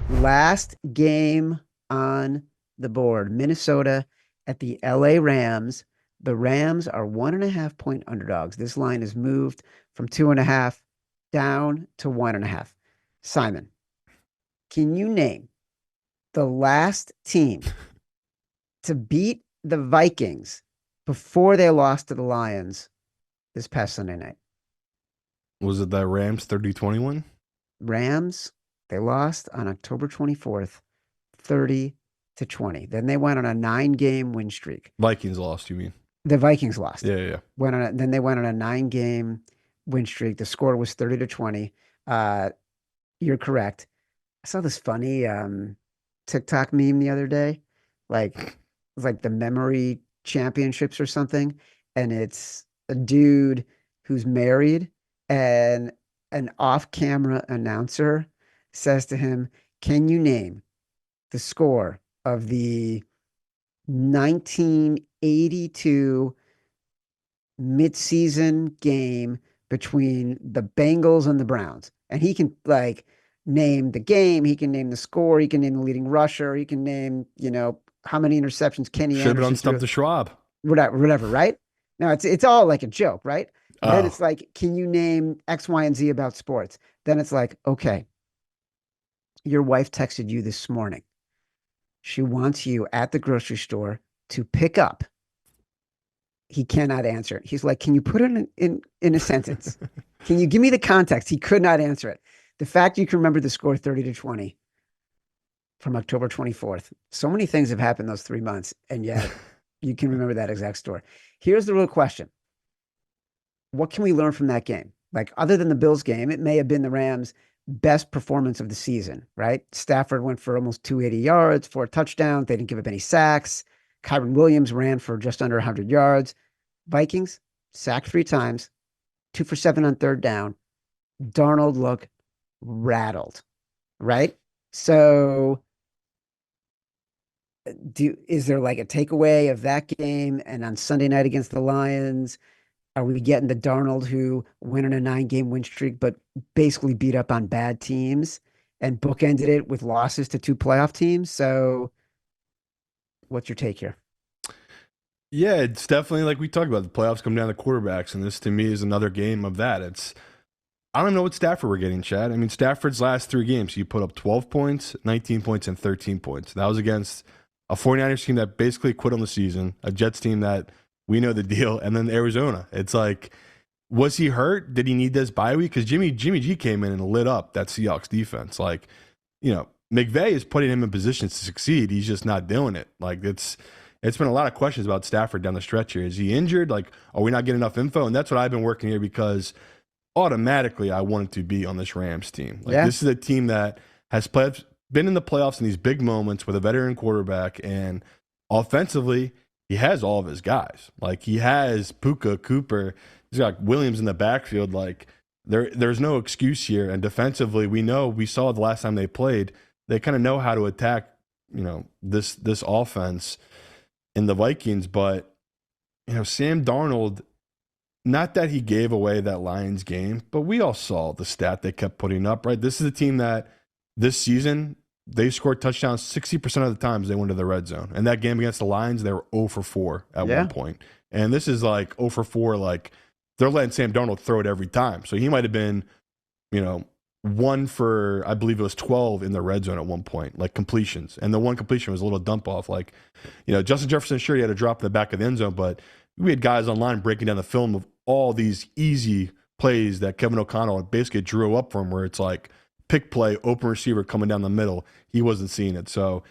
Last game on the board, Minnesota at the LA Rams. The Rams are 1.5 point underdogs. This line is moved from 2.5 down to 1.5. Simon, can you name the last team to beat the Vikings before they lost to the Lions this past Sunday night? Was it that Rams 30-21? Rams, they lost on October 24th, 30-20. Then they went on a 9 game win streak. Vikings lost, you mean? The Vikings lost. Yeah, yeah, yeah. Then they went on a 9 game win streak. The score was 30-20. Uh, you're correct. I saw this funny TikTok meme the other day. It's like the memory championships or something. And it's a dude who's married and an off-camera announcer says to him, "Can you name the score of the 1982 midseason game between the Bengals and the Browns?" And he can name the game, he can name the score, he can name the leading rusher, he can name, how many interceptions Kenny Should have been on Anderson Stump threw, the Schwab. whatever, right? Now it's all like a joke, right? Then Oh, it's like, can you name X, Y, and Z about sports? Then it's like, okay, your wife texted you this morning. She wants you at the grocery store to pick up. He cannot answer it. He's like, can you put it in a sentence? Can you give me the context? He could not answer it. The fact you can remember the score 30-20 from October 24th. So many things have happened those 3 months, and yet you can remember that exact score. Here's the real question. What can we learn from that game? Like, other than the Bills game, it may have been the Rams' best performance of the season, right? Stafford went for almost 280 yards, 4 touchdowns. They didn't give up any sacks. Kyron Williams ran for just under 100 yards. Vikings sacked 3 times, 2 for 7 on third down. Darnold looked rattled, right? So, is there like a takeaway of that game and on Sunday night against the Lions? Are we getting the Darnold who went on a 9 game win streak, but basically beat up on bad teams and bookended it with losses to 2 playoff teams? So, what's your take here? yeah, it's definitely like we talked about. The playoffs come down to quarterbacks, and this to me is another game of that. I don't know what Stafford we're getting, Chad. I mean, Stafford's last 3 games, he put up 12 points, 19 points, and 13 points. That was against a 49ers team that basically quit on the season, a Jets team that we know the deal, and then Arizona. It's like, was he hurt? Did he need this bye week? Because Jimmy G came in and lit up that Seahawks defense. Like, McVay is putting him in positions to succeed. He's just not doing it. Like, it's been a lot of questions about Stafford down the stretch here. Is he injured? Like, are we not getting enough info? And that's what I've been working here because automatically I wanted to be on this Rams team. Like, Yeah. this is a team that has been in the playoffs in these big moments with a veteran quarterback, and offensively, he has all of his guys. Like, he has Puka, Cooper, he's got Williams in the backfield. Like, there's no excuse here. And defensively, we saw the last time they played, they kind of know how to attack, this offense in the Vikings. But Sam Darnold, not that he gave away that Lions game, but we all saw the stat they kept putting up, right? This is a team that this season, they scored touchdowns 60% of the times they went to the red zone. And that game against the Lions, they were 0 for 4 at Yeah. one point. And this is like 0 for 4, like they're letting Sam Darnold throw it every time. So he might have been, 1 for, I believe it was 12 in the red zone at one point, like completions. And the one completion was a little dump off. Like, Justin Jefferson, sure, he had a drop in the back of the end zone, but we had guys online breaking down the film of all these easy plays that Kevin O'Connell basically drew up for him, where it's like pick play, open receiver coming down the middle. He wasn't seeing it. So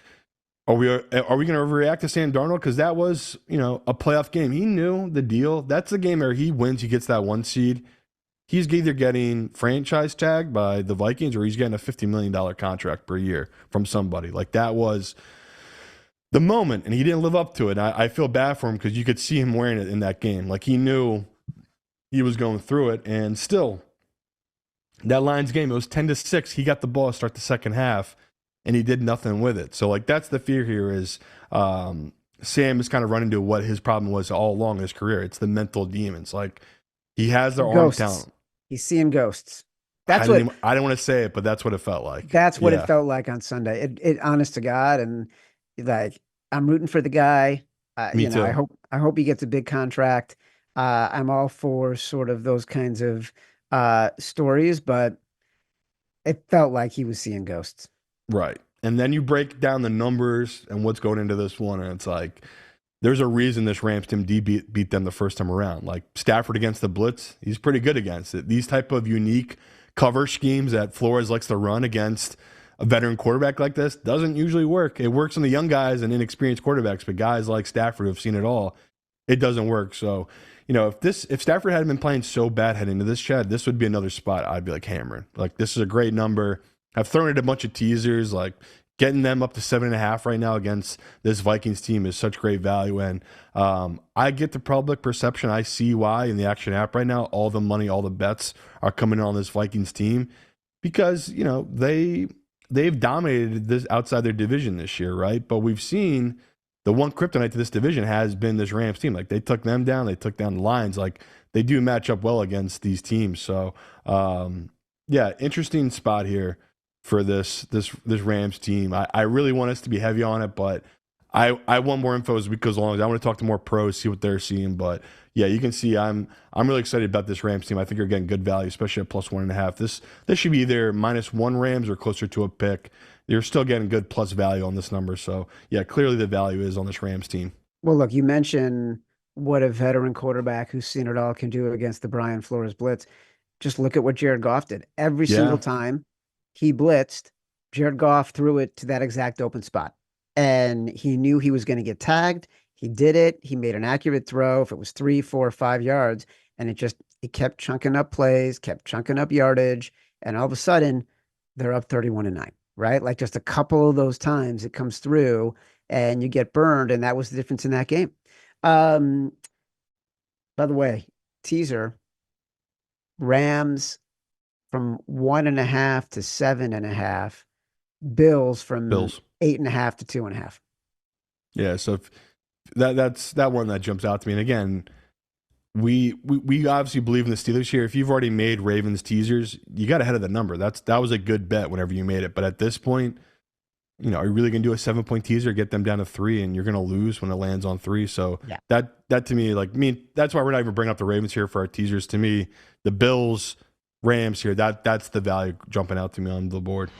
are we going to overreact to Sam Darnold? Because that was, a playoff game. He knew the deal. That's the game where he wins, he gets that 1 seed. He's either getting franchise tagged by the Vikings or he's getting a $50 million contract per year from somebody. Like, that was the moment, and he didn't live up to it. I feel bad for him because you could see him wearing it in that game. Like, he knew he was going through it, and still, that Lions game, it was 10-6. He got the ball to start the second half, and he did nothing with it. So, like, that's the fear here is Sam is kind of running into what his problem was all along his career. It's the mental demons. Like, he has the arm Ghosts. talent. He's seeing ghosts. That's what I didn't want to say it, but that's what it felt like. that's what it Yeah, felt like on Sunday. It honest to God, and like I'm rooting for the guy. me too. I hope he gets a big contract. I'm all for sort of those kinds of stories, but it felt like he was seeing ghosts. Right. And then you break down the numbers and what's going into this one, and it's like there's a reason this Rams team beat them the first time around. Like Stafford against the blitz, he's pretty good against it. These type of unique cover schemes that Flores likes to run against a veteran quarterback like this doesn't usually work. It works on the young guys and inexperienced quarterbacks, but guys like Stafford who've seen it all, it doesn't work. So, if Stafford hadn't been playing so bad heading into this, Chad, this would be another spot I'd be like hammering. Like this is a great number. I've thrown it a bunch of teasers, like getting them up to 7.5 right now against this Vikings team is such great value. And I get the public perception. I see why in the Action app right now, all the money, all the bets are coming on this Vikings team because, they've dominated this outside their division this year, right? But we've seen the one kryptonite to this division has been this Rams team. Like they took them down, they took down the Lions. Like they do match up well against these teams. So, yeah, interesting spot here for this Rams team. I really want us to be heavy on it, but I want more info as week goes along. I want to talk to more pros, see what they're seeing. But yeah, you can see I'm really excited about this Rams team. I think you're getting good value, especially at +1.5. This should be either -1 Rams or closer to a pick. You're still getting good plus value on this number. So yeah, clearly the value is on this Rams team. Well, look, you mentioned what a veteran quarterback who's seen it all can do against the Brian Flores blitz. Just look at what Jared Goff did. Every single Yeah, time he blitzed, Jared Goff threw it to that exact open spot. And he knew he was going to get tagged. He did it. He made an accurate throw. If it was 3, 4, 5 yards, and it kept chunking up plays, kept chunking up yardage. And all of a sudden, they're up 31-9, right? Like just a couple of those times it comes through and you get burned. And that was the difference in that game. Um, by the way, teaser Rams from 1.5 to 7.5, Bills from Bills. 8.5 to 2.5. Yeah, so if that's that one that jumps out to me. And again, we obviously believe in the Steelers here. If you've already made Ravens teasers, you got ahead of the number. That was a good bet whenever you made it. But at this point, are you really going to do a 7-point teaser, get them down to 3, and you're going to lose when it lands on 3? So Yeah. that to me, that's why we're not even bringing up the Ravens here for our teasers. To me, the Bills, Rams here, that's the value jumping out to me on the board.